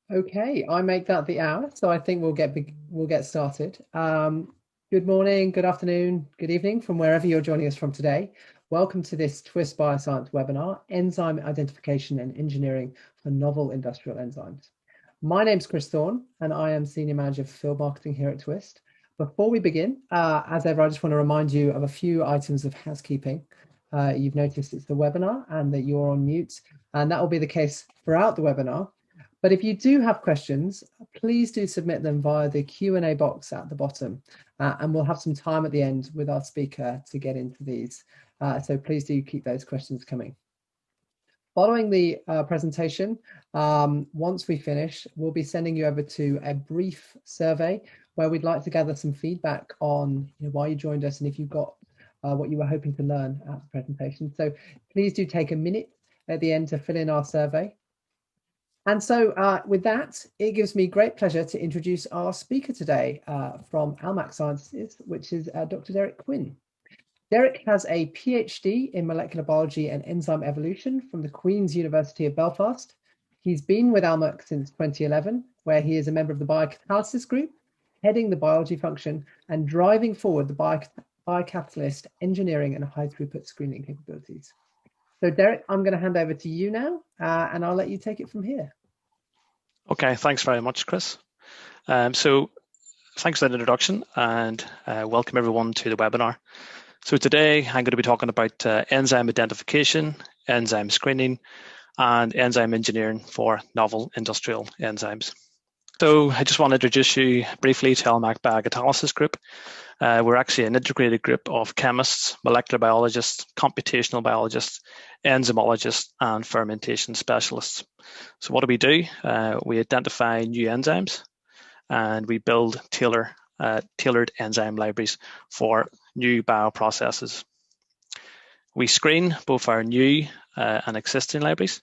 Okay, I make that the hour, so I think we'll get started. Good morning, good afternoon, good evening from wherever you're joining us from today. Welcome to this Twist Bioscience webinar, Enzyme Identification and Engineering for Novel Industrial Enzymes. My name's Chris Thorne, and I am Senior Manager for Field Marketing here at Twist. Before we begin, as ever, I just want to remind you of a few items of housekeeping. You've noticed it's the webinar and that you're on mute, and that will be the case throughout the webinar. But if you do have questions, please do submit them via the Q&A box at the bottom, and we'll have some time at the end with our speaker to get into these. So please do keep those questions coming. Following the presentation, once we finish, we'll be sending you over to a brief survey where we'd like to gather some feedback on why you joined us and if you got what you were hoping to learn at the presentation. So please do take a minute at the end to fill in our survey. And so with that, it gives me great pleasure to introduce our speaker today from Almac Sciences, which is Dr. Derek Quinn. Derek has a PhD in molecular biology and enzyme evolution from the Queen's University of Belfast. He's been with Almac since 2011, where he is a member of the biocatalysis group, heading the biology function and driving forward the biocatalyst engineering and high-throughput screening capabilities. So Derek, I'm going to hand over to you now, and I'll let you take it from here. Okay, thanks very much, Chris. So thanks for that introduction, and welcome everyone to the webinar. So today I'm going to be talking about enzyme identification, enzyme screening, and enzyme engineering for novel industrial enzymes. So I just want to introduce you briefly to Almac Biocatalysis Group. We're actually an integrated group of chemists, molecular biologists, computational biologists, enzymologists, and fermentation specialists. So what do? We identify new enzymes, and we build tailored enzyme libraries for new bioprocesses. We screen both our new and existing libraries.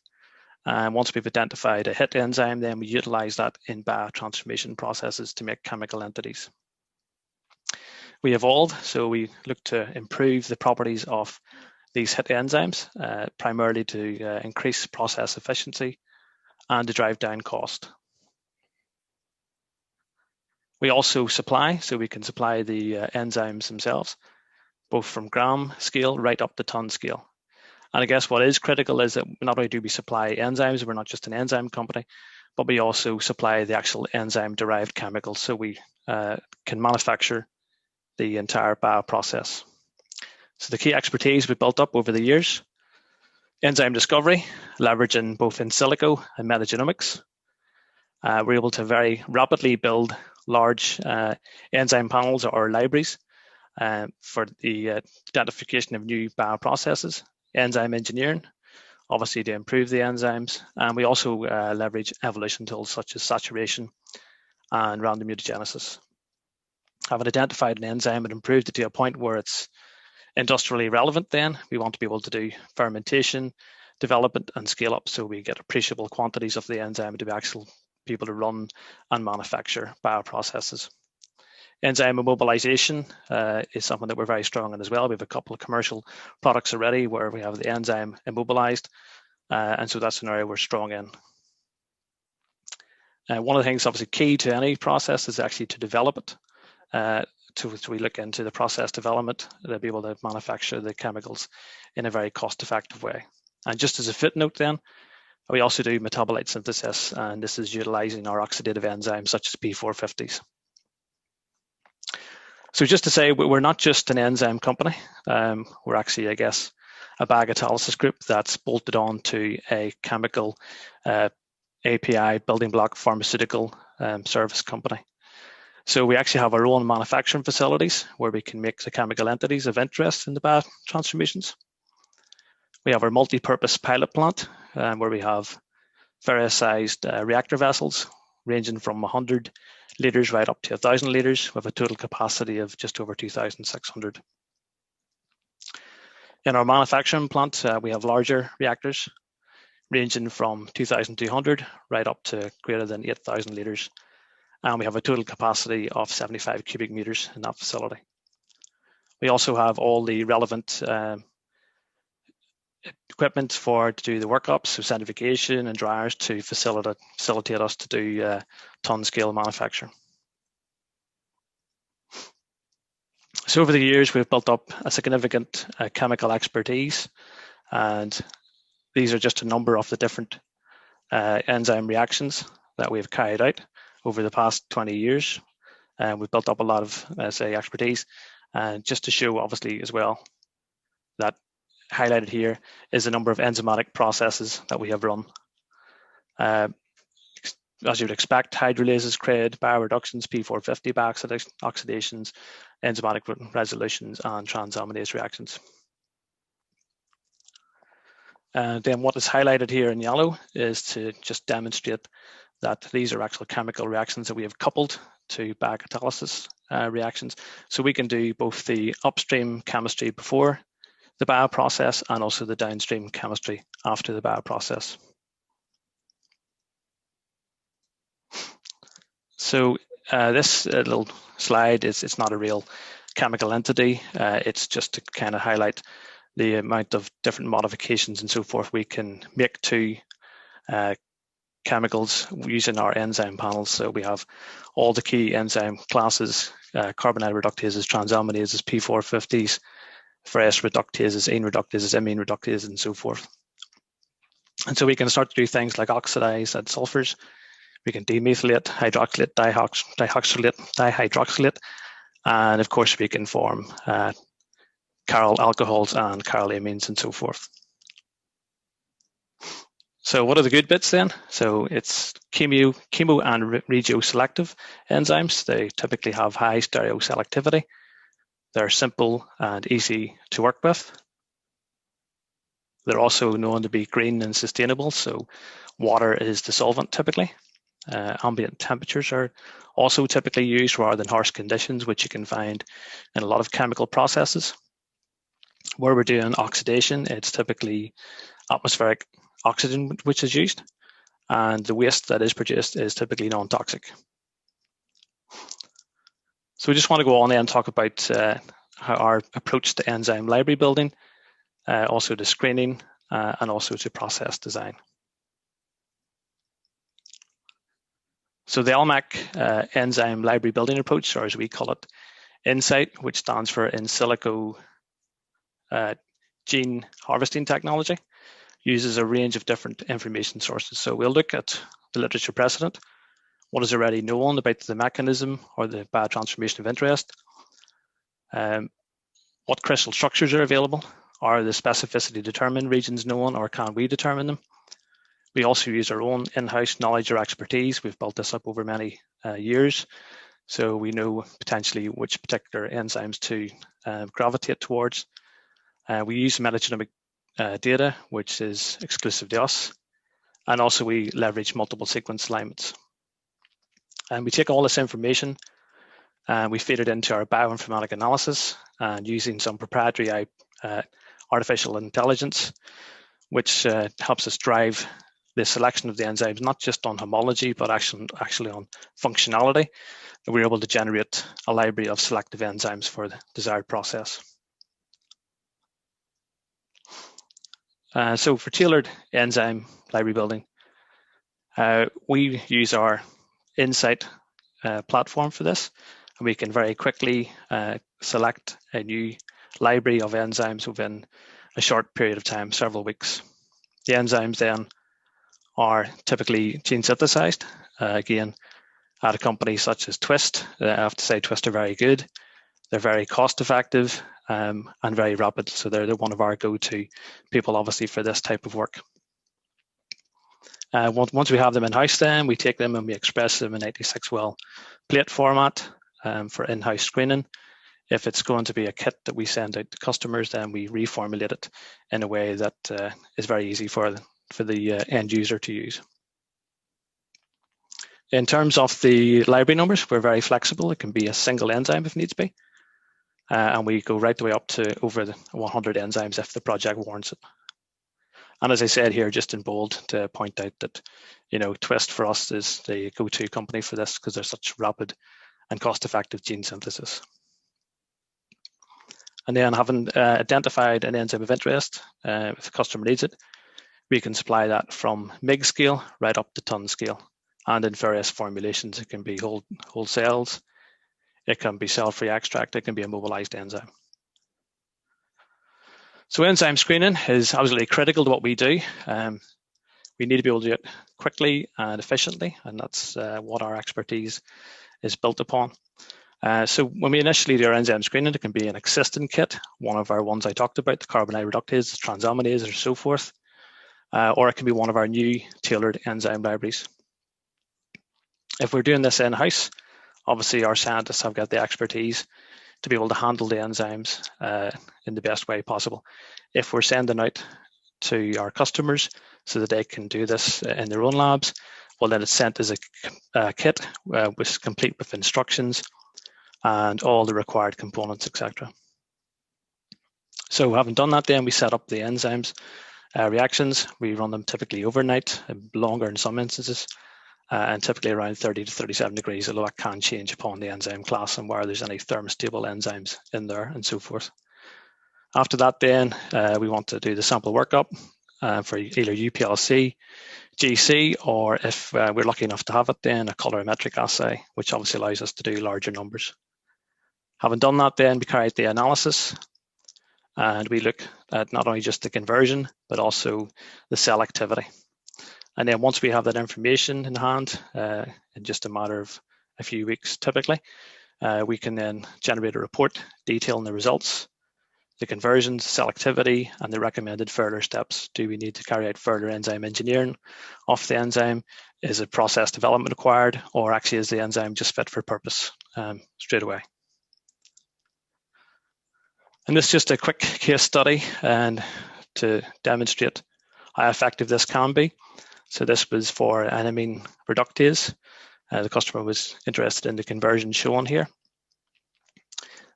And once we've identified a hit enzyme, then we utilize that in biotransformation processes to make chemical entities. We evolve, so we look to improve the properties of these hit enzymes, primarily to increase process efficiency and to drive down cost. We also supply, so we can supply the enzymes themselves, both from gram scale right up to ton scale. And I guess what is critical is that not only do we supply enzymes, we're not just an enzyme company, but we also supply the actual enzyme-derived chemicals, so we can manufacture the entire bioprocess. So the key expertise we built up over the years: enzyme discovery, leveraging both in silico and metagenomics. We're able to very rapidly build large enzyme panels or libraries for the identification of new bioprocesses. Enzyme engineering, obviously to improve the enzymes, and we also leverage evolution tools such as saturation and random mutagenesis. Having identified an enzyme and improved it to a point where it's industrially relevant, then we want to be able to do fermentation, development, and scale up, so we get appreciable quantities of the enzyme to be actually able to run and manufacture bioprocesses. Enzyme immobilization is something that we're very strong in as well. We have a couple of commercial products already where we have the enzyme immobilized, and so that's an area we're strong in. One of the things obviously key to any process is actually to develop it. So we look into the process development to be able to manufacture the chemicals in a very cost-effective way. And just as a footnote then, we also do metabolite synthesis, and this is utilizing our oxidative enzymes such as P450s. So just to say, we're not just an enzyme company. We're actually, I guess, a biocatalysis group that's bolted on to a chemical API building block pharmaceutical service company. So we actually have our own manufacturing facilities where we can make the chemical entities of interest in the biotransformations. We have our multi-purpose pilot plant where we have various sized reactor vessels ranging from 100 litres right up to 1,000 litres with a total capacity of just over 2,600. In our manufacturing plant, we have larger reactors ranging from 2,200 right up to greater than 8,000 litres. And we have a total capacity of 75 cubic meters in that facility. We also have all the relevant equipment to do the workups, so centrifugation and dryers to facilitate us to do ton scale manufacture. So over the years, we've built up a significant chemical expertise, and these are just a number of the different enzyme reactions that we've carried out over the past 20 years. And we've built up a lot of, expertise. And just to show, obviously, as well, that highlighted here is the number of enzymatic processes that we have run. As you would expect, hydrolases, CRED, bioreductions, P450 oxidations, enzymatic resolutions, and transaminase reactions. Then what is highlighted here in yellow is to just demonstrate that these are actual chemical reactions that we have coupled to biocatalysis reactions. So we can do both the upstream chemistry before the bioprocess and also the downstream chemistry after the bioprocess. So this little slide it's not a real chemical entity. It's just to kind of highlight the amount of different modifications and so forth we can make to chemicals using our enzyme panels. So we have all the key enzyme classes, carbonate reductases, transaminases, P450s, fresh reductases, ene reductases, imine reductases, and so forth. And so we can start to do things like oxidize at sulfurs. We can demethylate, hydroxylate, dihydroxylate, and of course we can form chiral alcohols and chiral amines and so forth. So what are the good bits then? So it's chemo and regioselective enzymes. They typically have high stereoselectivity. They're simple and easy to work with. They're also known to be green and sustainable. So water is the solvent typically. Ambient temperatures are also typically used rather than harsh conditions, which you can find in a lot of chemical processes. Where we're doing oxidation, it's typically atmospheric oxygen which is used, and the waste that is produced is typically non-toxic. So we just want to go on and talk about how our approach to enzyme library building, also to screening, and also to process design. So the LMAC enzyme library building approach, or as we call it, InSight, which stands for in silico gene harvesting technology, uses a range of different information sources. So we'll look at the literature precedent, what is already known about the mechanism or the biotransformation of interest, what crystal structures are available, are the specificity determined regions known, or can we determine them? We also use our own in-house knowledge or expertise. We've built this up over many years. So we know potentially which particular enzymes to gravitate towards. We use metagenomic data, which is exclusive to us. And also we leverage multiple sequence alignments. And we take all this information and we feed it into our bioinformatic analysis, and using some proprietary artificial intelligence, which helps us drive the selection of the enzymes, not just on homology, but actually on functionality. And we're able to generate a library of selective enzymes for the desired process. So for tailored enzyme library building, we use our InSight platform for this, and we can very quickly select a new library of enzymes within a short period of time, several weeks. The enzymes then are typically gene synthesized. Again, at a company such as Twist, I have to say Twist are very good. They're very cost effective and very rapid. So they're one of our go-to people, obviously, for this type of work. Once we have them in-house, then we take them and we express them in 86-well plate format for in-house screening. If it's going to be a kit that we send out to customers, then we reformulate it in a way that is very easy for the end user to use. In terms of the library numbers, we're very flexible. It can be a single enzyme if needs be. And we go right the way up to over 100 enzymes if the project warrants it. And as I said here, just in bold, to point out that, Twist for us is the go-to company for this because they're such rapid and cost-effective gene synthesis. And then having identified an enzyme of interest, if the customer needs it, we can supply that from MIG scale right up to ton scale, and in various formulations. It can be whole cells, it can be cell-free extract, it can be a mobilized enzyme. So enzyme screening is absolutely critical to what we do. We need to be able to do it quickly and efficiently, and that's what our expertise is built upon. So when we initially do our enzyme screening, it can be an existing kit, one of our ones I talked about, the carbonate reductases, transaminases, or so forth, or it can be one of our new tailored enzyme libraries. If we're doing this in-house, obviously our scientists have got the expertise to be able to handle the enzymes in the best way possible. If we're sending out to our customers so that they can do this in their own labs, well, then it's sent as a kit which complete with instructions and all the required components, etc. So having done that, then we set up the enzymes reactions. We run them typically overnight, longer in some instances, and typically around 30 to 37 degrees, although that can change upon the enzyme class and where there's any thermostable enzymes in there and so forth. After that, then we want to do the sample workup for either UPLC, GC, or if we're lucky enough to have it, then a colorimetric assay, which obviously allows us to do larger numbers. Having done that, then we carry out the analysis, and we look at not only just the conversion, but also the selectivity. And then once we have that information in hand, in just a matter of a few weeks typically, we can then generate a report detailing the results, the conversions, selectivity, and the recommended further steps. Do we need to carry out further enzyme engineering of the enzyme? Is it process development required, or actually is the enzyme just fit for purpose straight away? And this is just a quick case study and to demonstrate how effective this can be. So this was for an amine reductase. The customer was interested in the conversion shown here.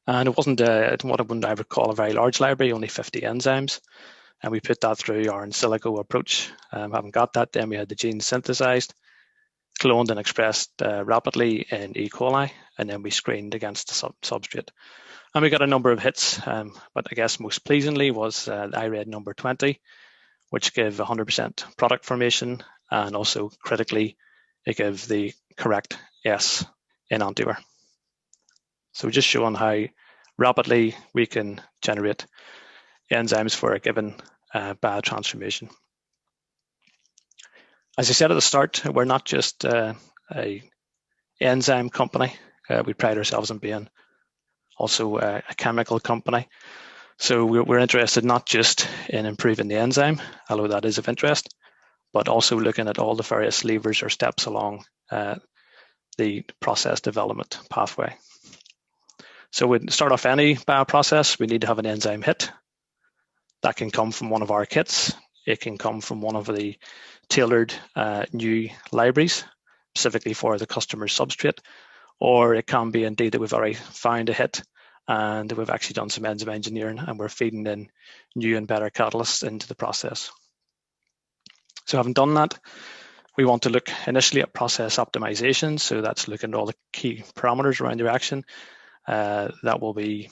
And it wasn't what I would ever call a very large library, only 50 enzymes. And we put that through our in silico approach. Having got that, then we had the genes synthesized, cloned and expressed rapidly in E. coli, and then we screened against the substrate. And we got a number of hits, but I guess most pleasingly was the IRED number 20, which gave 100% product formation, and also critically, it gave the correct S in enantiomer. So just showing how rapidly we can generate enzymes for a given biotransformation. As I said at the start, we're not just a enzyme company. We pride ourselves on being also a chemical company. So we're interested not just in improving the enzyme, although that is of interest, but also looking at all the various levers or steps along the process development pathway. So we'd start off any bioprocess, we need to have an enzyme hit. That can come from one of our kits. It can come from one of the tailored new libraries, specifically for the customer's substrate, or it can be indeed that we've already found a hit and we've actually done some enzyme engineering and we're feeding in new and better catalysts into the process. So having done that, we want to look initially at process optimization. So that's looking at all the key parameters around the reaction. That will be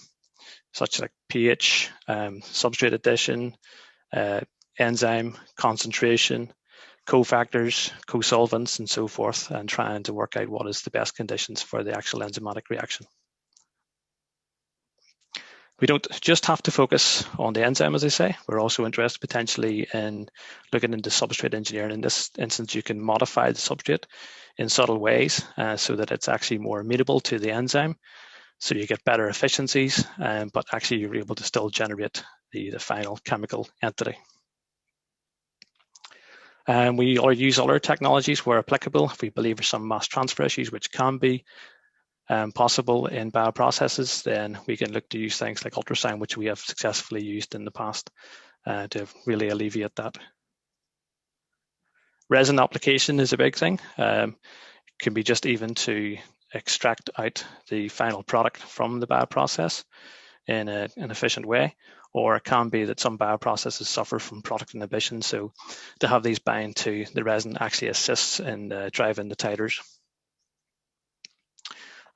such like pH, substrate addition, enzyme concentration, cofactors, co-solvents, and so forth, and trying to work out what is the best conditions for the actual enzymatic reaction. We don't just have to focus on the enzyme, as I say. We're also interested potentially in looking into substrate engineering. In this instance, you can modify the substrate in subtle ways so that it's actually more amenable to the enzyme. So you get better efficiencies, but actually you're able to still generate the final chemical entity. And we use other technologies where applicable. If we believe there's some mass transfer issues which can be possible in bioprocesses, then we can look to use things like ultrasound, which we have successfully used in the past to really alleviate that. Resin application is a big thing. It can be just even to extract out the final product from the bioprocess in an efficient way, or it can be that some bioprocesses suffer from product inhibition. So to have these bind to the resin actually assists in driving the titers.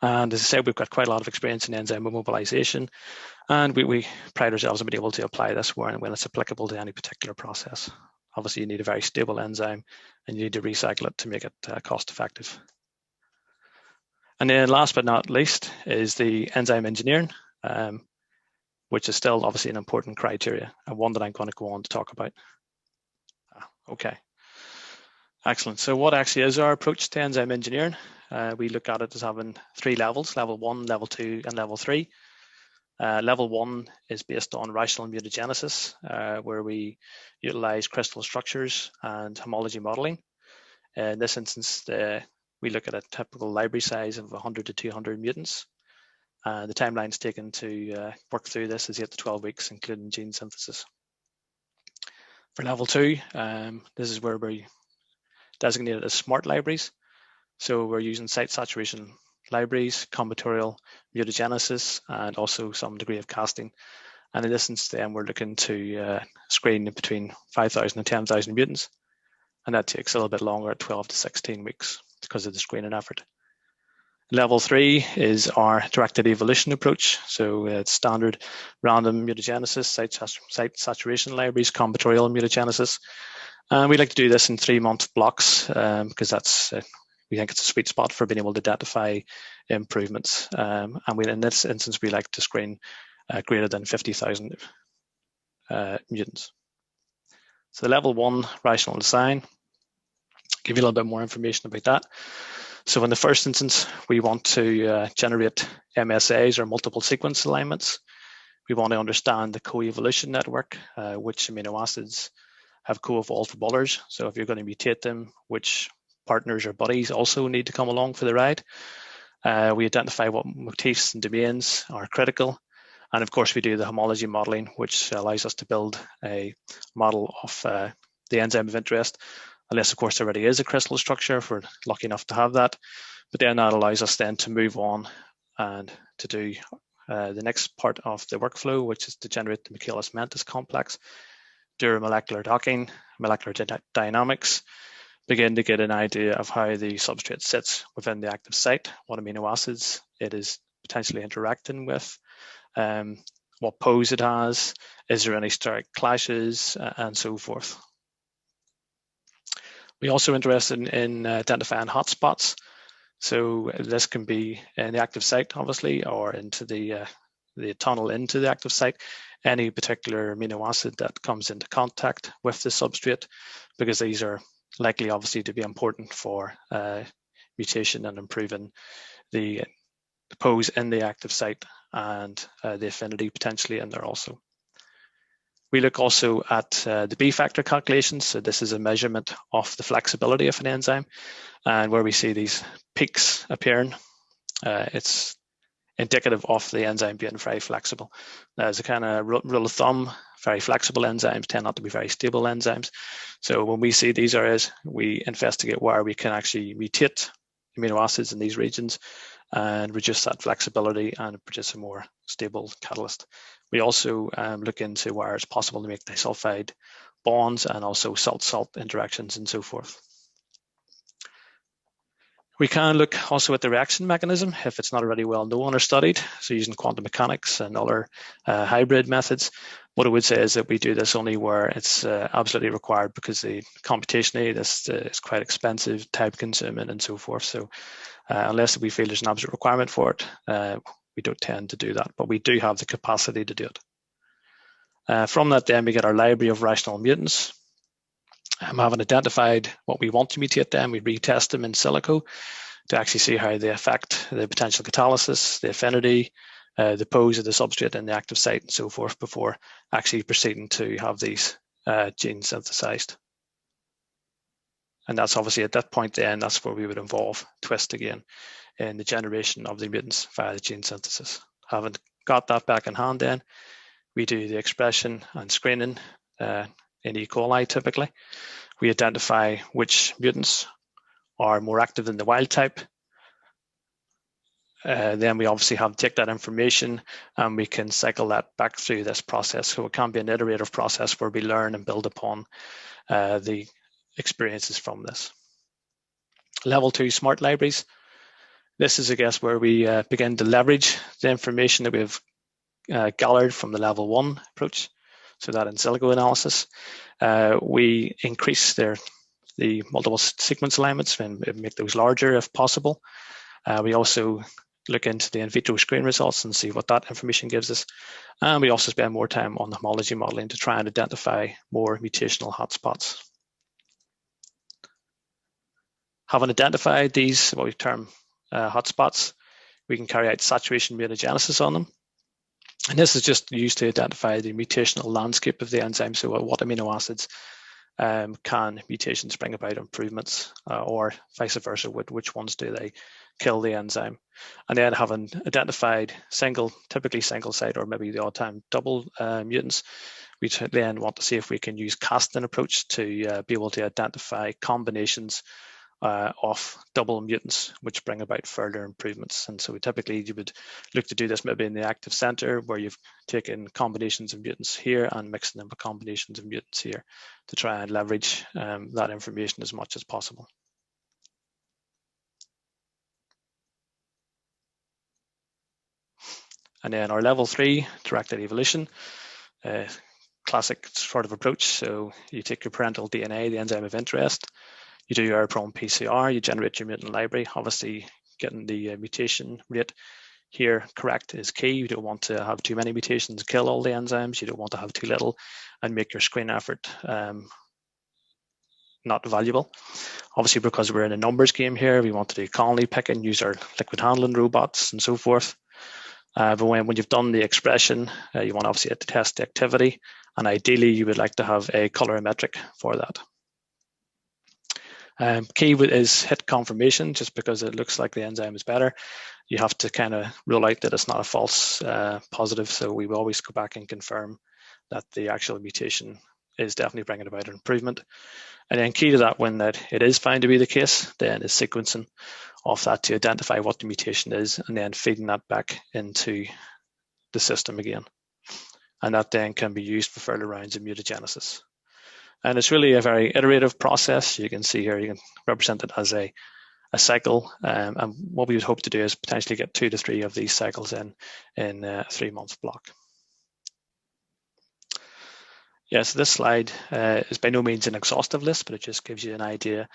And as I said, we've got quite a lot of experience in enzyme immobilization. And we pride ourselves on being able to apply this when it's applicable to any particular process. Obviously, you need a very stable enzyme and you need to recycle it to make it cost effective. And then last but not least is the enzyme engineering, which is still obviously an important criteria and one that I'm going to go on to talk about. Okay, excellent. So what actually is our approach to enzyme engineering? We look at it as having 3 levels, level 1, level 2, and level 3. Level 1 is based on rational mutagenesis, where we utilize crystal structures and homology modeling. In this instance, we look at a typical library size of 100 to 200 mutants. The timelines taken to work through this is 8 to 12 weeks, including gene synthesis. For level 2, this is where we designate it as smart libraries. So we're using site saturation libraries, combinatorial mutagenesis, and also some degree of casting. And in this instance, then we're looking to screen between 5,000 and 10,000 mutants. And that takes a little bit longer at 12 to 16 weeks because of the screening effort. Level 3 is our directed evolution approach. So it's standard random mutagenesis, site saturation libraries, combinatorial mutagenesis. And we like to do this in 3-month blocks because that's we think it's a sweet spot for being able to identify improvements. And in this instance, we like to screen greater than 50,000 mutants. So the level 1 rational design, give you a little bit more information about that. So in the first instance, we want to generate MSAs or multiple sequence alignments. We want to understand the coevolution network, which amino acids have co-evolved with others. So if you're going to mutate them, which partners or buddies also need to come along for the ride. We identify what motifs and domains are critical. And of course, we do the homology modeling, which allows us to build a model of the enzyme of interest, unless of course there already is a crystal structure if we're lucky enough to have that. But then that allows us then to move on and to do the next part of the workflow, which is to generate the Michaelis-Menten complex, do molecular docking, molecular dynamics, begin to get an idea of how the substrate sits within the active site, what amino acids it is potentially interacting with, what pose it has, is there any steric clashes, and so forth. We're also interested in identifying hotspots. So this can be in the active site, obviously, or into the tunnel into the active site, any particular amino acid that comes into contact with the substrate, because these are likely obviously to be important for mutation and improving the pose in the active site and the affinity potentially in there also. We look also at the B factor calculations. So this is a measurement of the flexibility of an enzyme, and where we see these peaks appearing, it's indicative of the enzyme being very flexible. Now, as a kind of rule of thumb, very flexible enzymes tend not to be very stable enzymes. So when we see these areas, we investigate where we can actually mutate amino acids in these regions and reduce that flexibility and produce a more stable catalyst. We also look into where it's possible to make disulfide bonds and also salt-salt interactions and so forth. We can look also at the reaction mechanism if it's not already well known or studied. So using quantum mechanics and other hybrid methods. What I would say is that we do this only where it's absolutely required, because the computationally this is quite expensive, time consuming and so forth. So unless we feel there's an absolute requirement for it, we don't tend to do that, but we do have the capacity to do it. From that then we get our library of rational mutants. Having identified what we want to mutate them, we retest them in silico to actually see how they affect the potential catalysis, the affinity, the pose of the substrate in the active site and so forth before actually proceeding to have these genes synthesized. And that's obviously at that point then, that's where we would involve twist again in the generation of the mutants via the gene synthesis. Having got that back in hand then, we do the expression and screening in E. coli typically. We identify which mutants are more active than the wild type. Then we obviously have to take that information and we can cycle that back through this process. So it can be an iterative process where we learn and build upon the experiences from this. Level 2 smart libraries. This is, I guess, where we begin to leverage the information that we've gathered from the level 1 approach, so that in silico analysis. We increase the multiple sequence alignments and make those larger if possible. We also look into the in vitro screen results and see what that information gives us. And we also spend more time on the homology modeling to try and identify more mutational hotspots. Having identified these, what we term hotspots, we can carry out saturation mutagenesis on them. And this is just used to identify the mutational landscape of the enzyme. So what amino acids can mutations bring about improvements, or vice versa, which ones do they kill the enzyme? And then having identified typically single site or maybe the odd time double mutants, we then want to see if we can use casting approach to be able to identify combinations of double mutants, which bring about further improvements. And so you would look to do this maybe in the active center, where you've taken combinations of mutants here and mixing them with combinations of mutants here to try and leverage that information as much as possible. And then our level 3 directed evolution, classic sort of approach. So you take your parental DNA, the enzyme of interest, you do your error-prone PCR, you generate your mutant library. Obviously, getting the mutation rate here correct is key. You don't want to have too many mutations kill all the enzymes. You don't want to have too little and make your screen effort not valuable. Obviously, because we're in a numbers game here, we want to do colony picking, use our liquid handling robots and so forth. But when you've done the expression, you want obviously to test the activity, and ideally you would like to have a colorimetric for that. Key is hit confirmation. Just because it looks like the enzyme is better, you have to kind of rule out that it's not a false positive. So we will always go back and confirm that the actual mutation is definitely bringing about an improvement. And then key to that, when that it is found to be the case, then is sequencing of that to identify what the mutation is, and then feeding that back into the system again. And that then can be used for further rounds of mutagenesis. And it's really a very iterative process. You can see here, you can represent it as a cycle. And what we would hope to do is potentially get 2 to 3 of these cycles in a 3-month block. Yes, this slide is by no means an exhaustive list, but it just gives you an idea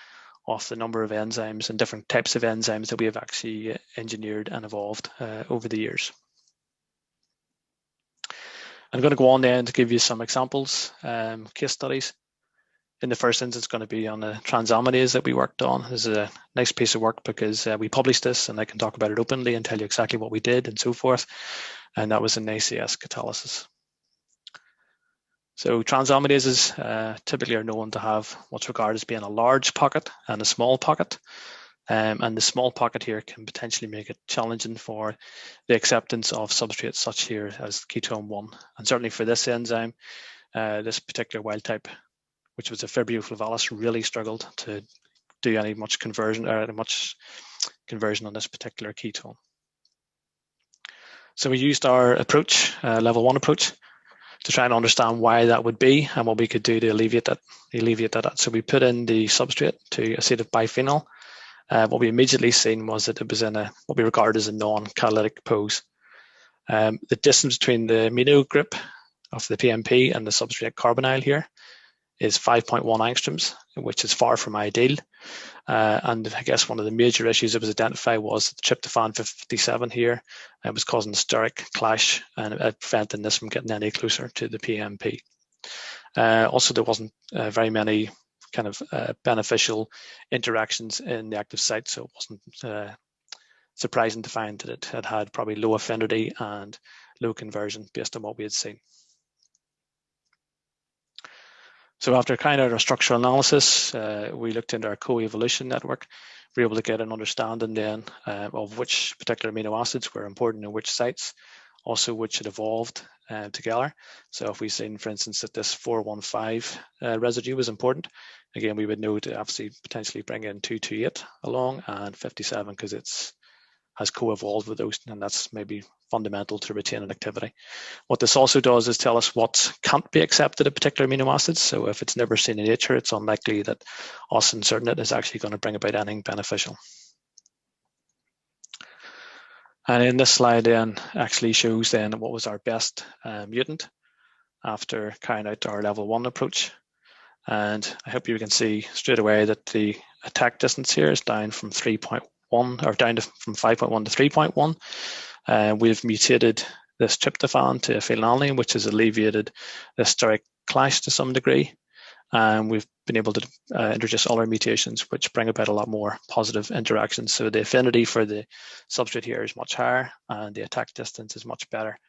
of the number of enzymes and different types of enzymes that we have actually engineered and evolved over the years. I'm going to go on then to give you some examples, case studies. In the first instance, it's going to be on the transaminase that we worked on. This is a nice piece of work because we published this and I can talk about it openly and tell you exactly what we did and so forth. And that was in ACS catalysis. So transaminases typically are known to have what's regarded as being a large pocket and a small pocket. And the small pocket here can potentially make it challenging for the acceptance of substrates such here as ketone 1. And certainly for this enzyme, this particular wild type, which was a Fibrio flavalis, really struggled to do much conversion on this particular ketone. So we used our approach, level 1 approach, to try and understand why that would be and what we could do to alleviate that. So we put in the substrate to acetic biphenyl. What we immediately seen was that it was in what we regard as a non-catalytic pose. The distance between the amino group of the PMP and the substrate carbonyl here is 5.1 angstroms, which is far from ideal. And I guess one of the major issues that was identified was the tryptophan 57 here. It was causing a steric clash and it preventing this from getting any closer to the PMP. Also, there wasn't very many kind of beneficial interactions in the active site, so it wasn't surprising to find that it had probably low affinity and low conversion based on what we had seen. So after carrying out our structural analysis, we looked into our coevolution network. We were able to get an understanding then of which particular amino acids were important in which sites, also which had evolved together. So if we seen, for instance, that this 415 residue was important, again, we would know to obviously potentially bring in 228 along and 57 because it's has co-evolved with those, and that's maybe fundamental to retaining activity. What this also does is tell us what can't be accepted at particular amino acids. So if it's never seen in nature, it's unlikely that us inserting it is actually going to bring about anything beneficial. And in this slide then actually shows then what was our best mutant after carrying out our level 1 approach. And I hope you can see straight away that the attack distance here is down from 3.1 or down from 5.1 to 3.1. We've mutated this tryptophan to phenylalanine, which has alleviated the steric clash to some degree. And we've been able to introduce other mutations which bring about a lot more positive interactions. So the affinity for the substrate here is much higher and the attack distance is much better.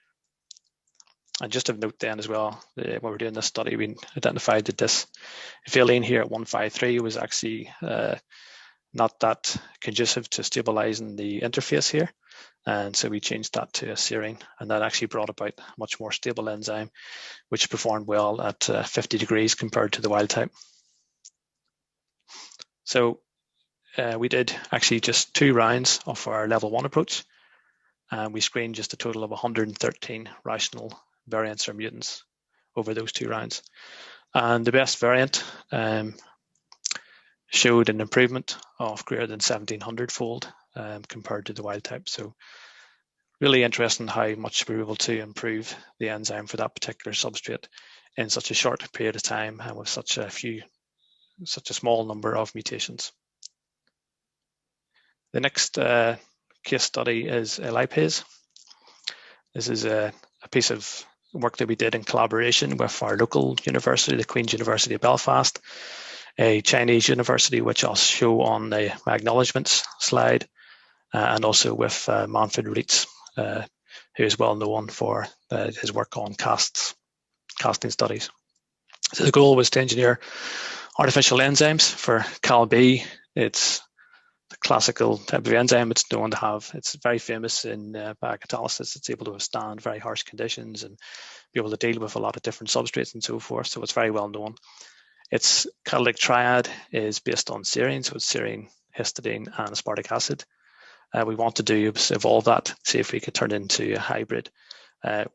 And just of note then as well, when we were doing this study, we identified that this valine here at 153 was actually not that conducive to stabilizing the interface here. And so we changed that to a serine, and that actually brought about a much more stable enzyme, which performed well at 50 degrees compared to the wild type. So we did actually just 2 rounds of our level 1 approach, and we screened just a total of 113 rational variants or mutants over those 2 rounds. And the best variant showed an improvement of greater than 1700-fold compared to the wild type. So really interesting how much we were able to improve the enzyme for that particular substrate in such a short period of time and with such a small number of mutations. The next case study is lipase. This is a piece of work that we did in collaboration with our local university, the Queen's University of Belfast, a Chinese university, which I'll show on my acknowledgements slide, and also with Manfred Reitz, who is well known for his work on casting studies. So the goal was to engineer artificial enzymes for Cal-B. It's the classical type of enzyme it's known to have. It's very famous in biocatalysis. It's able to withstand very harsh conditions and be able to deal with a lot of different substrates and so forth. So it's very well known. Its catalytic triad is based on serine, so it's serine, histidine, and aspartic acid. We want to do is evolve that, see if we could turn it into a hybrid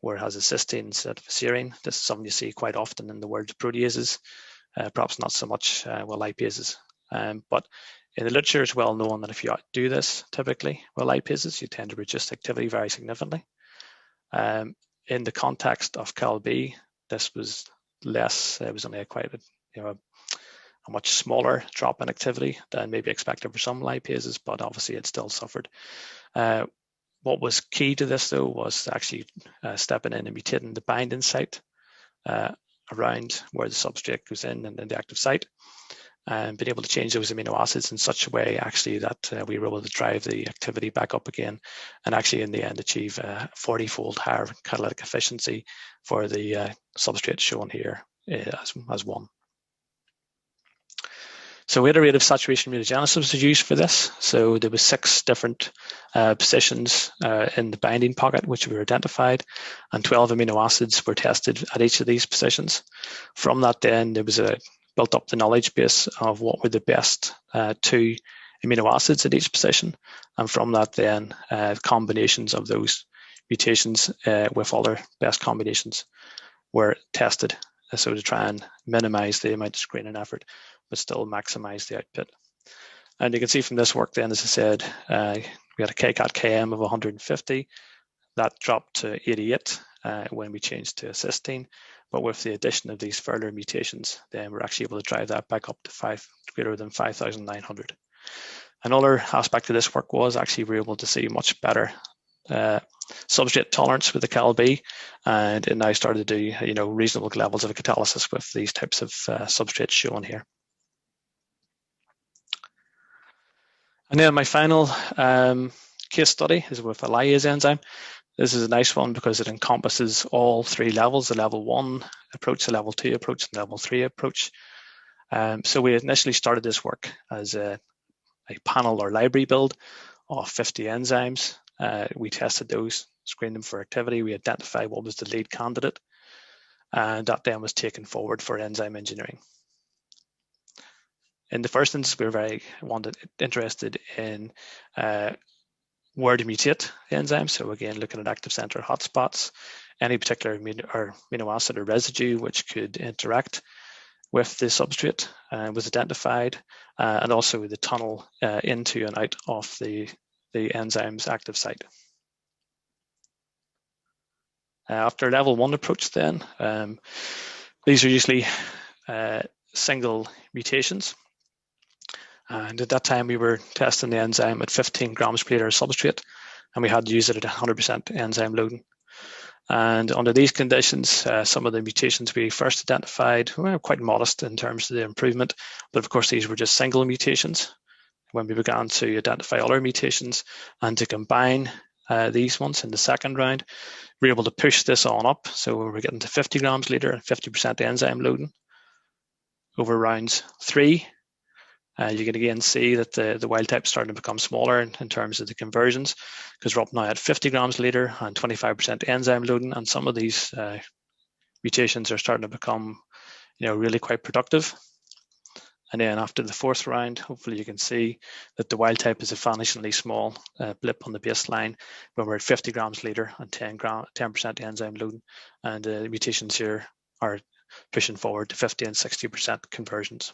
where it has a cysteine instead of a serine. This is something you see quite often in the world proteases, perhaps not so much with lipases. But in the literature, it's well known that if you do this typically with lipases, you tend to reduce activity very significantly. In the context of Cal-B, this was less, it was only a much smaller drop in activity than maybe expected for some lipases, but obviously it still suffered. What was key to this though was actually stepping in and mutating the binding site around where the substrate goes in and the active site, and being able to change those amino acids in such a way actually that we were able to drive the activity back up again and actually in the end achieve a 40-fold higher catalytic efficiency for the substrate shown here as 1. So iterative saturation mutagenesis was used for this. So there was 6 different positions in the binding pocket which were identified, and 12 amino acids were tested at each of these positions. From that then there was built up the knowledge base of what were the best 2 amino acids at each position, and from that then combinations of those mutations with other best combinations were tested, so to try and minimize the amount of screening effort but still maximize the output. And you can see from this work then, as I said, we had a KCAT-KM of 150. That dropped to 88 when we changed to a cysteine. But with the addition of these further mutations, then we're actually able to drive that back up to greater than 5,900. Another aspect of this work was actually we were able to see much better substrate tolerance with the Cal-B, and it now started to do reasonable levels of catalysis with these types of substrates shown here. And then my final case study is with a lyase enzyme. This is a nice one because it encompasses all 3 levels, the level 1 approach, the level 2 approach, and the level 3 approach. So we initially started this work as a panel or library build of 50 enzymes. We tested those, screened them for activity. We identified what was the lead candidate, and that then was taken forward for enzyme engineering. In the first instance, we were very interested in where to mutate the enzyme. So again, looking at active center hotspots, any particular amino acid or residue which could interact with the substrate was identified, and also the tunnel into and out of the enzyme's active site. After level 1 approach then, these are usually single mutations. And at that time we were testing the enzyme at 15 grams per liter substrate, and we had to use it at 100% enzyme loading. And under these conditions, some of the mutations we first identified were quite modest in terms of the improvement, but of course these were just single mutations. When we began to identify other mutations and to combine these ones in the second round, we were able to push this on up. So we were getting to 50 grams per liter and 50% enzyme loading. Over rounds 3, you can again see that the wild type is starting to become smaller in terms of the conversions, because we're up now at 50 grams per liter and 25% enzyme loading, and some of these mutations are starting to become, really quite productive. And then after the 4th round, hopefully you can see that the wild type is a vanishingly small blip on the baseline when we're at 50 grams per liter and 10% enzyme loading, and the mutations here are pushing forward to 50 and 60% conversions.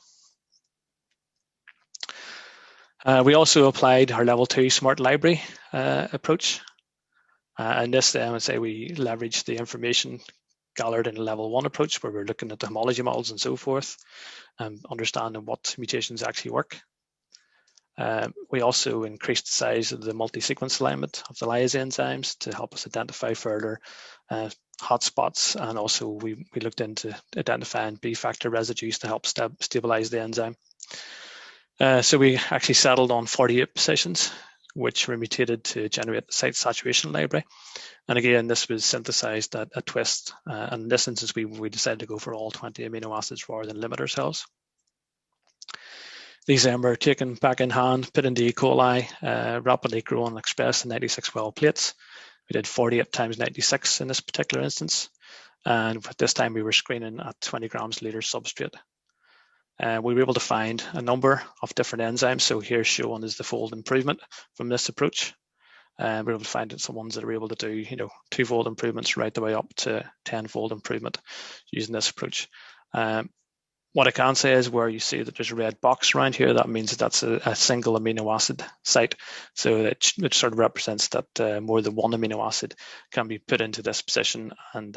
We also applied our level 2 smart library approach. And this, I would say, we leveraged the information gathered in a level 1 approach, where we're looking at the homology models and so forth, and understanding what mutations actually work. We also increased the size of the multi-sequence alignment of the lyase enzymes to help us identify further hotspots, and also we looked into identifying B factor residues to help stabilize the enzyme. So we actually settled on 48 positions, which were mutated to generate the site saturation library. And again, this was synthesized at a twist. And in this instance, we decided to go for all 20 amino acids rather than limit ourselves. These were taken back in hand, put into E. coli, rapidly grown and expressed in 96 well plates. We did 48 times 96 in this particular instance. And at this time, we were screening at 20 grams per liter substrate. We were able to find a number of different enzymes. So here shown is the fold improvement from this approach. We were able to find some ones that are able to do, 2-fold improvements right the way up to 10-fold improvement using this approach. What I can say is, where you see that there's a red box around here, that means that that's a single amino acid site. So it sort of represents that more than one amino acid can be put into this position and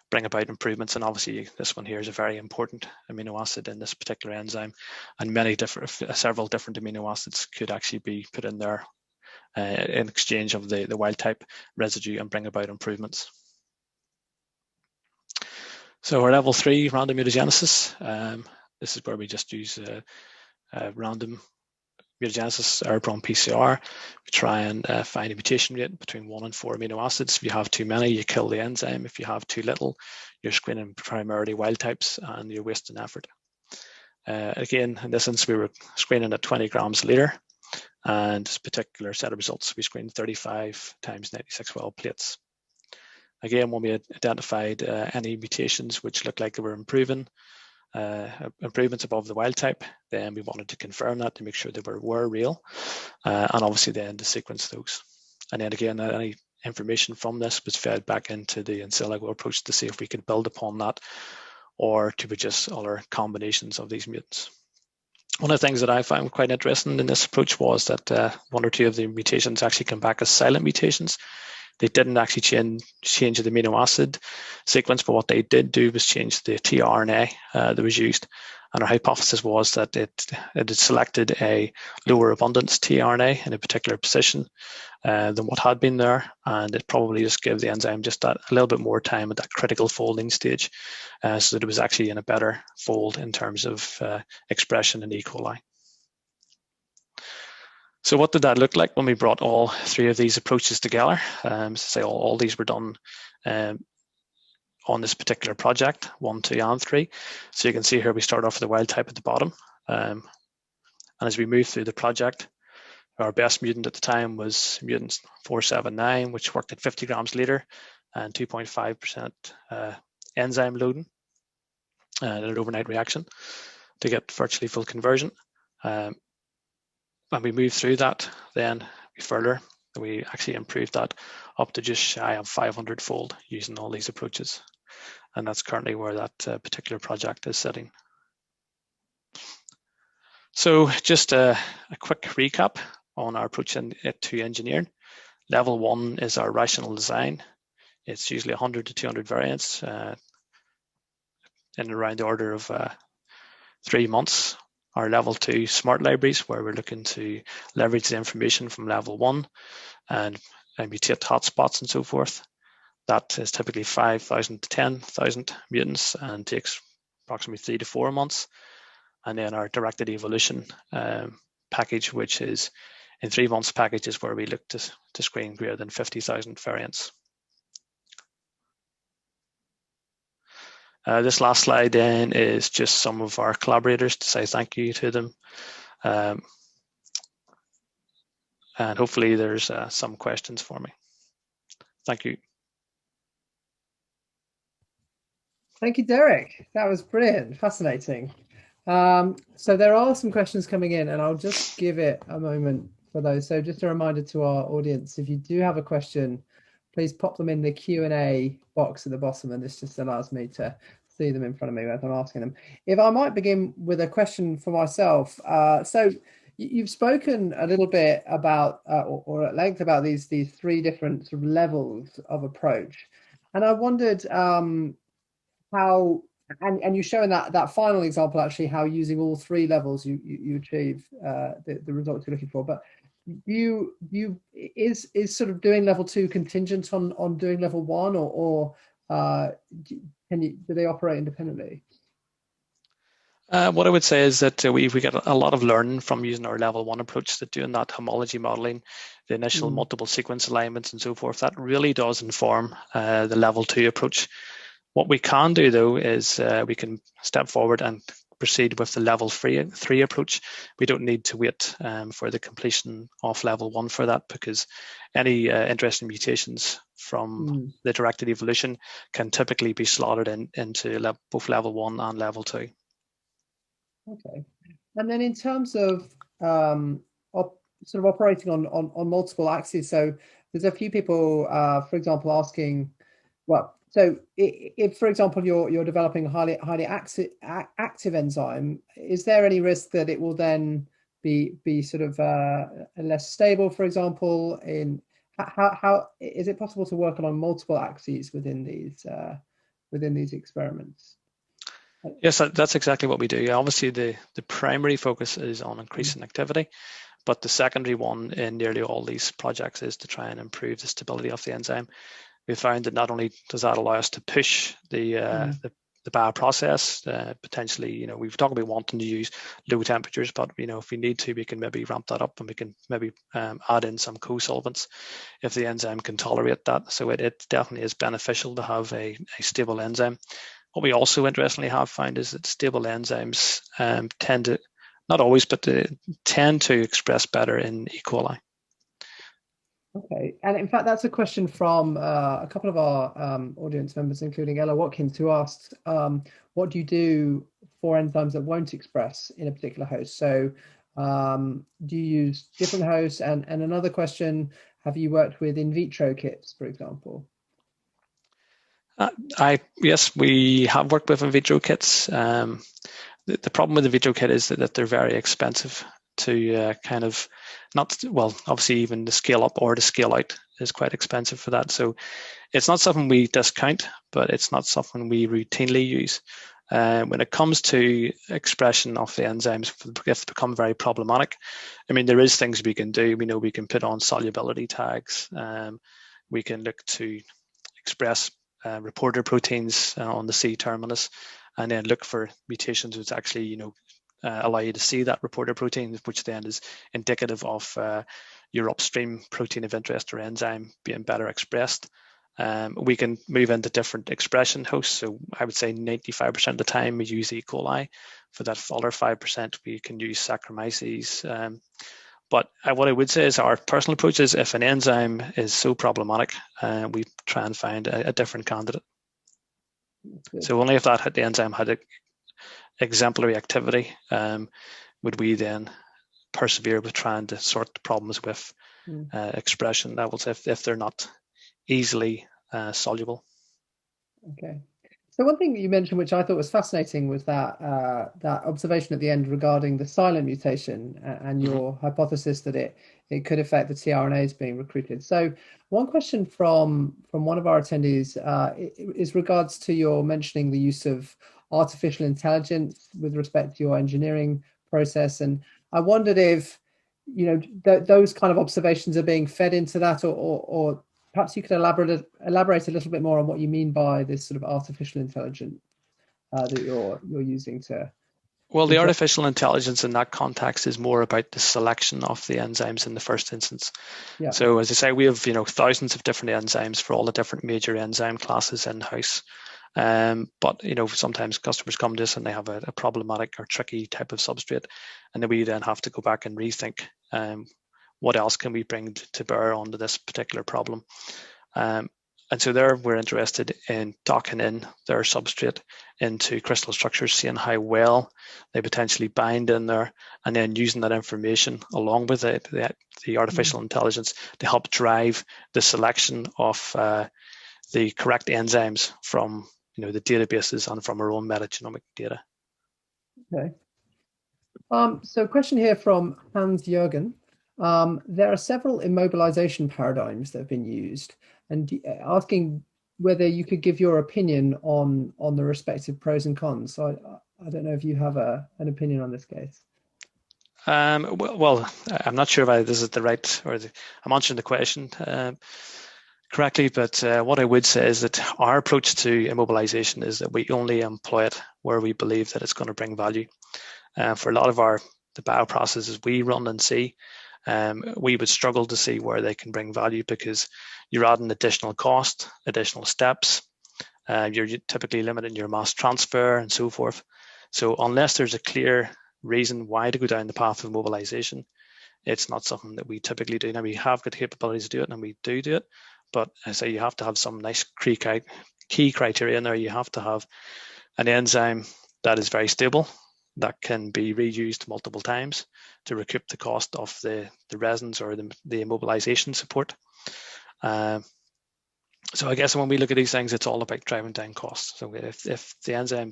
bring about improvements. And obviously this one here is a very important amino acid in this particular enzyme, and several different amino acids could actually be put in there in exchange of the wild type residue and bring about improvements. So our level 3 random mutagenesis, this is where we just use random mutagenesis error-prone PCR. We try and find a mutation rate between 1 and 4 amino acids. If you have too many, you kill the enzyme. If you have too little, you're screening primarily wild types and you're wasting effort. Again, in this instance, we were screening at 20 grams per liter, and this particular set of results, we screened 35 times 96 well plates. Again, when we identified any mutations which looked like they were improvements above the wild type, then we wanted to confirm that to make sure they were real, and obviously then to sequence those. And then again, any information from this was fed back into the in silico approach to see if we could build upon that or to produce other combinations of these mutants. One of the things that I found quite interesting in this approach was that 1 or 2 of the mutations actually come back as silent mutations. They didn't actually change the amino acid sequence, but what they did do was change the tRNA that was used. And our hypothesis was that it had selected a lower abundance tRNA in a particular position than what had been there. And it probably just gave the enzyme just that a little bit more time at that critical folding stage, so that it was actually in a better fold in terms of expression in E. coli. So what did that look like when we brought all 3 of these approaches together? So all these were done on this particular project, 1, 2, and 3. So you can see here we start off with the wild type at the bottom. And as we move through the project, our best mutant at the time was mutant 479, which worked at 50 grams per liter and 2.5% enzyme loading in an overnight reaction to get virtually full conversion. When we move through that, then we actually improved that up to just shy of 500-fold using all these approaches. And that's currently where that particular project is sitting. So just a quick recap on our approach to engineering. Level 1 is our rational design. it's usually 100 to 200 variants in around the order of 3 months. Our level 2 smart libraries, where we're looking to leverage the information from level 1 and mutate hotspots and so forth. That is typically 5,000 to 10,000 mutants and takes approximately 3 to 4 months. And then our directed evolution package, which is in 3 months packages where we look to screen greater than 50,000 variants. This last slide then is just some of our collaborators to say thank you to them. And hopefully there's some questions for me. Thank you. Thank you, Derek. That was brilliant, fascinating. So there are some questions coming in, and I'll just give it a moment for those. So just a reminder to our audience, if you do have a question, please pop them in the Q&A box at the bottom, and this just allows me to see them in front of me as I'm asking them. If I might begin with a question for myself. So you've spoken a little bit about, or at length about these 3 different sort of levels of approach. And I wondered how, and you show in that final example, actually, how using all 3 levels you achieve the results you're looking for. But is sort of doing level 2 contingent on doing level 1, or do they operate independently? What I would say is that we get a lot of learning from using our level 1 approach, that doing that homology modeling, the initial multiple sequence alignments and so forth. That really does inform the level 2 approach. What we can do, though, is we can step forward and proceed with the level 3 approach. We don't need to wait for the completion of level 1 for that, because any interesting mutations from the directed evolution can typically be slotted into both level 1 and level 2. Okay. And then in terms of sort of operating on multiple axes, so there's a few people, for example, asking, well, so if, for example, you're developing a highly active enzyme, is there any risk that it will then be sort of less stable, for example? In how is it possible to work on multiple axes within these experiments? Yes, that's exactly what we do. Obviously, the primary focus is on increasing activity, but the secondary one in nearly all these projects is to try and improve the stability of the enzyme. We found that not only does that allow us to push the bioprocess, potentially, we've talked about wanting to use low temperatures, but if we need to, we can maybe ramp that up, and we can maybe add in some co-solvents if the enzyme can tolerate that. So it definitely is beneficial to have a stable enzyme. What we also interestingly have found is that stable enzymes tend to, not always, but tend to express better in E. coli. Okay, and in fact, that's a question from a couple of our audience members, including Ella Watkins, who asked, what do you do for enzymes that won't express in a particular host? So do you use different hosts? And another question, have you worked with in vitro kits, for example? Yes, we have worked with in vitro kits. The problem with the in vitro kit is that they're very expensive to obviously even the scale up or the scale out is quite expensive for that. So it's not something we discount, but it's not something we routinely use. When it comes to expression of the enzymes, if they become very problematic, there is things we can do. We know we can put on solubility tags. We can look to express reporter proteins on the C terminus, and then look for mutations which actually, allow you to see that reporter protein, which then is indicative of your upstream protein of interest or enzyme being better expressed. We can move into different expression hosts. So I would say 95% of the time we use E. coli. For that other 5%, we can use Saccharomyces. But what I would say is our personal approach is, if an enzyme is so problematic, we try and find a different candidate. Good. So only if the enzyme had exemplary activity would we then persevere with trying to sort the problems with expression levels if they're not easily soluble. Okay. So one thing that you mentioned, which I thought was fascinating, was that that observation at the end regarding the silent mutation and Mhm. your hypothesis that it could affect the tRNAs being recruited. So one question from one of our attendees is regards to your mentioning the use of artificial intelligence with respect to your engineering process, and I wondered if those kind of observations are being fed into that, or perhaps you could elaborate a little bit more on what you mean by this sort of artificial intelligence that you're using to Well, the interpret. artificial intelligence in that context is more about the selection of the enzymes in the first instance. Yeah. So as I say, we have thousands of different enzymes for all the different major enzyme classes in house. But sometimes customers come to us and they have a problematic or tricky type of substrate, and then we have to go back and rethink what else can we bring to bear onto this particular problem. And so there we're interested in docking in their substrate into crystal structures, seeing how well they potentially bind in there, and then using that information along with the artificial intelligence to help drive the selection of the correct enzymes from the databases and from our own metagenomic data. Okay. So a question here from Hans Jürgen. There are several immobilization paradigms that have been used, and asking whether you could give your opinion on the respective pros and cons. So I don't know if you have an opinion on this case. Well, I'm not sure if this is the right, I'm answering the question correctly, but what I would say is that our approach to immobilization is that we only employ it where we believe that it's going to bring value. For a lot of the bioprocesses we run and see, we would struggle to see where they can bring value because you're adding additional cost, additional steps. You're typically limiting your mass transfer and so forth. So unless there's a clear reason why to go down the path of mobilization, it's not something that we typically do. Now we have got the capabilities to do it, and we do it, but I say you have to have some nice key criteria in there. You have to have an enzyme that is very stable, that can be reused multiple times to recoup the cost of the resins or the immobilization support. So I guess when we look at these things, it's all about driving down costs. So if the enzyme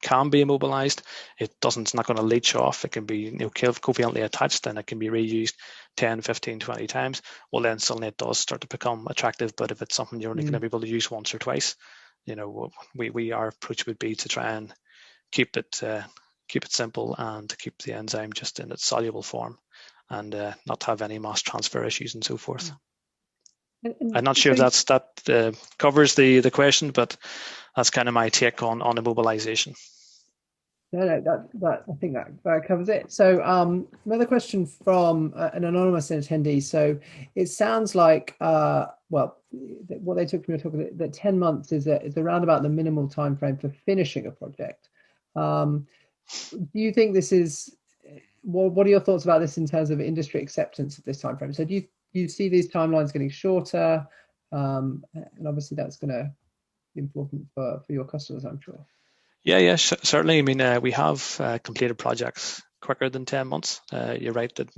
can be immobilized, it's not going to leach off. It can be covalently attached, and it can be reused 10, 15, 20 times. Well, then suddenly it does start to become attractive. But if it's something you're only going to be able to use once or twice, our approach would be to try and keep it simple and to keep the enzyme just in its soluble form, and not have any mass transfer issues and so forth. I'm not sure if that covers the question, but that's kind of my take on immobilization. No, that I think that covers it. So another question from an anonymous attendee. So it sounds like what they took from your talk that 10 months is around about the minimal time frame for finishing a project. Do you think this is what are your thoughts about this in terms of industry acceptance of this time frame? So do you see these timelines getting shorter? And obviously that's going to be important for your customers, I'm sure. Yeah, certainly. I mean, we have completed projects quicker than 10 months. You're right that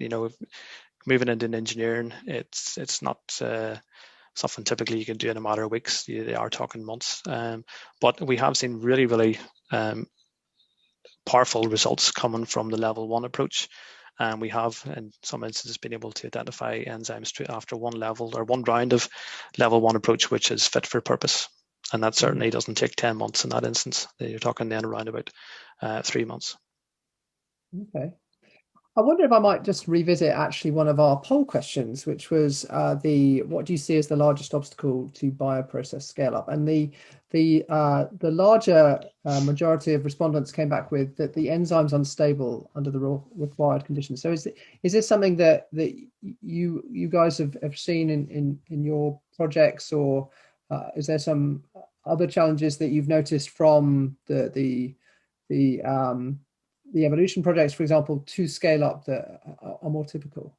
moving into engineering, it's not something typically you can do in a matter of weeks. They are talking months, but we have seen really, really powerful results coming from the level 1 approach. And we have, in some instances, been able to identify enzymes straight after one round of level 1 approach, which is fit for purpose. And that certainly doesn't take 10 months in that instance. You're talking then around about 3 months. Okay. I wonder if I might just revisit actually one of our poll questions, which was what do you see as the largest obstacle to bioprocess scale up? And the larger majority of respondents came back with that the enzyme's unstable under the required conditions. So is this something that you guys have seen in your projects, or is there some other challenges that you've noticed from the evolution projects, for example, to scale up that are more typical?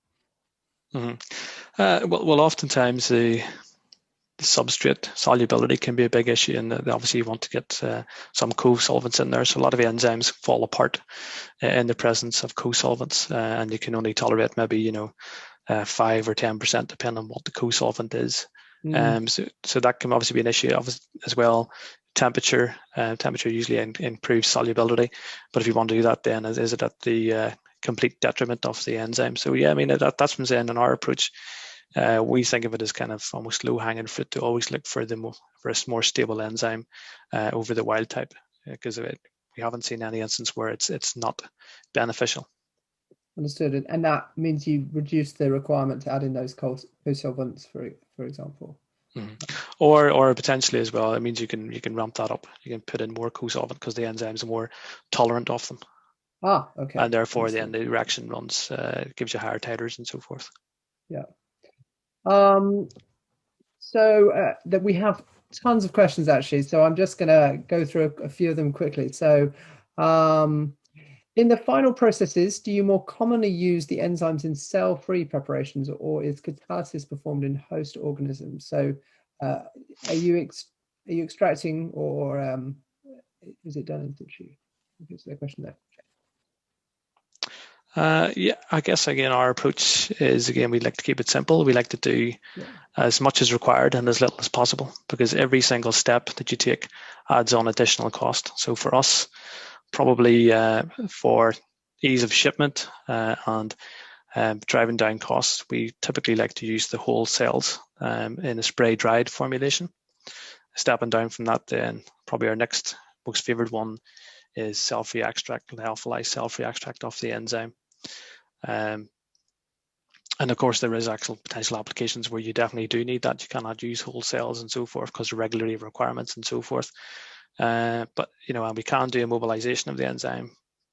Well, oftentimes the substrate solubility can be a big issue, and obviously you want to get some co-solvents in there. So a lot of the enzymes fall apart in the presence of co-solvents, and you can only tolerate maybe 5 or 10% depending on what the co-solvent is. So that can obviously be an issue as well. temperature. Temperature usually improves solubility, but if you want to do that, then is it at the complete detriment of the enzyme? So yeah, I mean, that's what I'm saying in our approach. We think of it as kind of almost low-hanging fruit to always look for a more stable enzyme over the wild type, because we haven't seen any instance where it's not beneficial. Understood. And that means you reduce the requirement to add in those co-solvents, for example. Mm-hmm. Or potentially as well, it means you can ramp that up. You can put in more co-solvent because the enzymes are more tolerant of them. Okay. And therefore, then the reaction runs, gives you higher titers and so forth. Yeah. So that we have tons of questions actually. So I'm just going to go through a few of them quickly. So in the final processes, do you more commonly use the enzymes in cell-free preparations, or is catalysis performed in host organisms? So are you extracting, or is it done in situ? Is the question there? Yeah, I guess again our approach is, again, we like to keep it simple. We like to do as much as required and as little as possible, because every single step that you take adds on additional cost. So for us, probably for ease of shipment and driving down costs, we typically like to use the whole cells in a spray dried formulation. Stepping down from that, then probably our next most favored one is cell-free extract, lyophilized cell-free extract of the enzyme. And of course, there is actual potential applications where you definitely do need that. You cannot use whole cells and so forth because of regulatory requirements and so forth. But and we can do immobilization of the enzyme,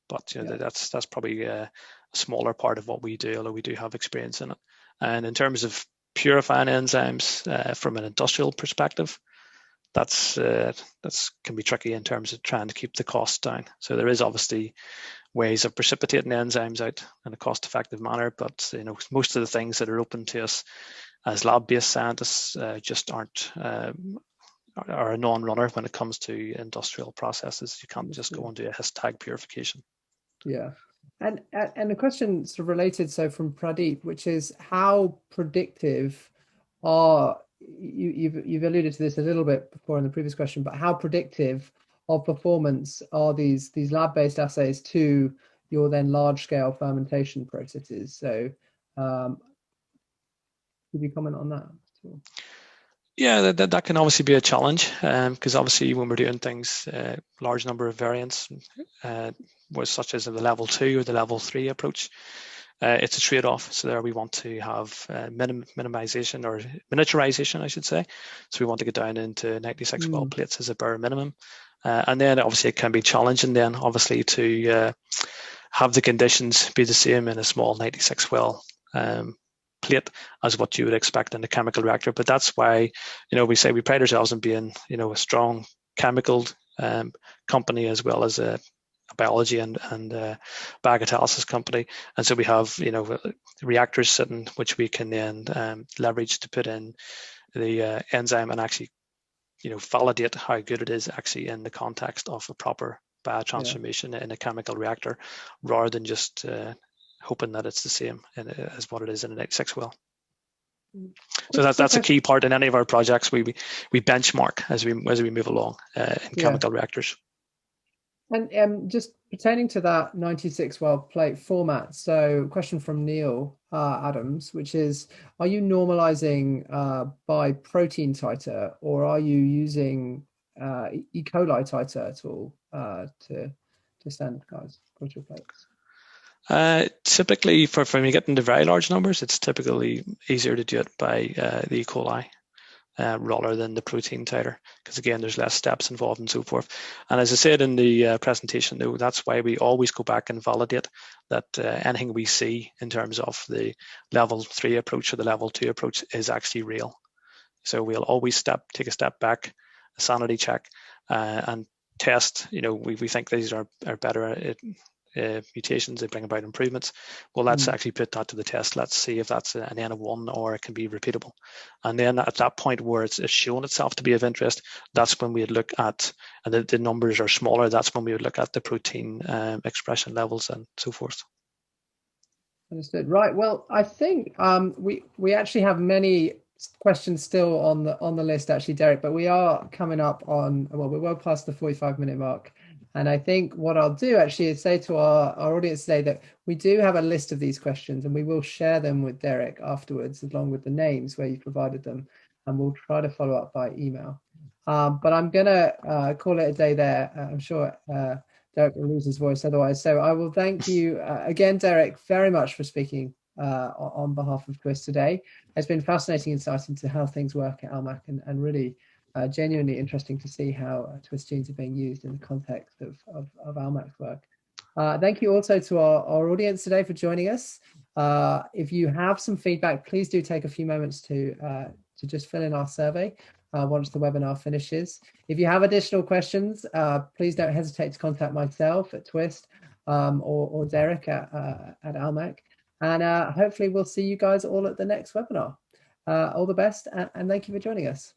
but that's probably a smaller part of what we do, although we do have experience in it. And in terms of purifying enzymes from an industrial perspective, that's can be tricky in terms of trying to keep the cost down. So there is obviously ways of precipitating enzymes out in a cost-effective manner, but most of the things that are open to us as lab-based scientists just aren't are a non-runner when it comes to industrial processes. You can't just go and do a his-tag purification. Yeah, and a question sort of related, so from Pradeep, which is how predictive are you've alluded to this a little bit before in the previous question, but how predictive of performance are these lab-based assays to your then large-scale fermentation processes? So could you comment on that? Yeah, that can obviously be a challenge, because obviously when we're doing things, large number of variants, such as the level 2 or the level 3 approach, it's a trade-off. So there we want to have minimization or miniaturization, I should say. So we want to get down into 96 well plates as a bare minimum. And then obviously it can be challenging then obviously to have the conditions be the same in a small 96 well plate as what you would expect in a chemical reactor. But that's why we say we pride ourselves in being a strong chemical company as well as a biology and biocatalysis company. And so we have reactors sitting which we can then leverage to put in the enzyme and actually validate how good it is actually in the context of a proper biotransformation in a chemical reactor, rather than just hoping that it's the same as what it is in a 96 well. So that's a key part in any of our projects. We benchmark as we move along in chemical reactors. And just pertaining to that 96 well plate format, so question from Neil Adams, which is, are you normalizing by protein titer, or are you using E. coli titer at all to standardize culture plates? Typically, when you get into very large numbers, it's typically easier to do it by the E. coli rather than the protein titer, because again, there's less steps involved and so forth. And as I said in the presentation, though, that's why we always go back and validate that anything we see in terms of the level 3 approach or the level 2 approach is actually real. So we'll always take a step back, a sanity check, and test. We think these are better mutations, they bring about improvements. Well, let's actually put that to the test. Let's see if that's an N of 1 or it can be repeatable. And then at that point where it's shown itself to be of interest, that's when we'd look at, and the numbers are smaller, that's when we would look at the protein expression levels and so forth. Understood. Right. Well, I think we actually have many questions still on the list, actually, Derek, but we are coming up on, well, we're well past the 45-minute mark. And I think what I'll do actually is say to our audience today that we do have a list of these questions, and we will share them with Derek afterwards, along with the names where you provided them, and we'll try to follow up by email. But I'm going to call it a day there. I'm sure Derek will lose his voice otherwise. So I will thank you again, Derek, very much for speaking on behalf of Twist today. It's been fascinating insight into how things work at Almac, and really genuinely interesting to see how Twist genes are being used in the context of Almac's work. Thank you also to our audience today for joining us. If you have some feedback, please do take a few moments to just fill in our survey once the webinar finishes. If you have additional questions, please don't hesitate to contact myself at Twist or Derek at Almac. And hopefully we'll see you guys all at the next webinar. All the best, and thank you for joining us.